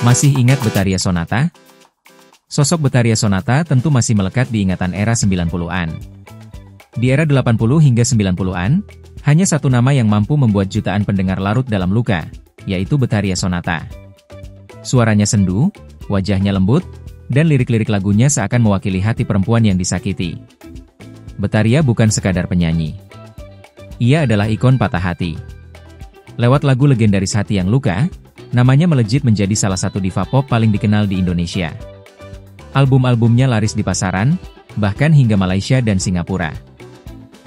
Masih ingat Betharia Sonata? Sosok Betharia Sonata tentu masih melekat di ingatan era 90-an. Di era 80 hingga 90-an, hanya satu nama yang mampu membuat jutaan pendengar larut dalam luka, yaitu Betharia Sonata. Suaranya sendu, wajahnya lembut, dan lirik-lirik lagunya seakan mewakili hati perempuan yang disakiti. Betharia bukan sekadar penyanyi. Ia adalah ikon patah hati. Lewat lagu legendaris Hati yang Luka, namanya melejit menjadi salah satu diva pop paling dikenal di Indonesia. Album-albumnya laris di pasaran, bahkan hingga Malaysia dan Singapura.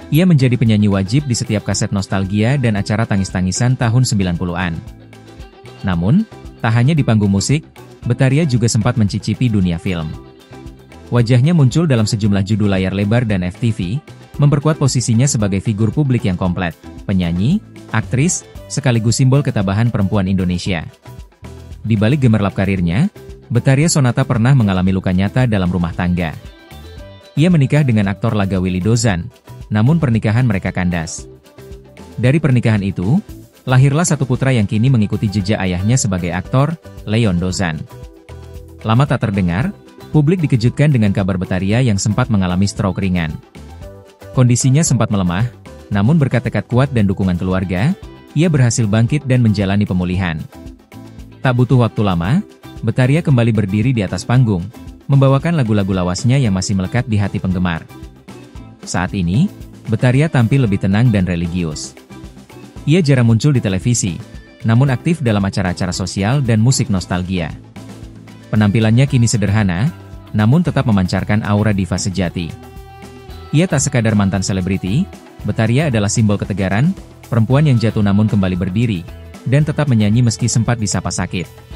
Ia menjadi penyanyi wajib di setiap kaset nostalgia dan acara tangis-tangisan tahun 90-an. Namun, tak hanya di panggung musik, Betharia juga sempat mencicipi dunia film. Wajahnya muncul dalam sejumlah judul layar lebar dan FTV, memperkuat posisinya sebagai figur publik yang komplet, penyanyi, aktris, sekaligus simbol ketabahan perempuan Indonesia. Di balik gemerlap karirnya, Betharia Sonata pernah mengalami luka nyata dalam rumah tangga. Ia menikah dengan aktor laga Willy Dozan, namun pernikahan mereka kandas. Dari pernikahan itu, lahirlah satu putra yang kini mengikuti jejak ayahnya sebagai aktor, Leon Dozan. Lama tak terdengar, publik dikejutkan dengan kabar Betharia yang sempat mengalami stroke ringan. Kondisinya sempat melemah, namun berkat tekad kuat dan dukungan keluarga, ia berhasil bangkit dan menjalani pemulihan. Tak butuh waktu lama, Betharia kembali berdiri di atas panggung, membawakan lagu-lagu lawasnya yang masih melekat di hati penggemar. Saat ini, Betharia tampil lebih tenang dan religius. Ia jarang muncul di televisi, namun aktif dalam acara-acara sosial dan musik nostalgia. Penampilannya kini sederhana, namun tetap memancarkan aura diva sejati. Ia tak sekadar mantan selebriti, Betharia adalah simbol ketegaran, perempuan yang jatuh namun kembali berdiri, dan tetap menyanyi meski sempat disapa sakit.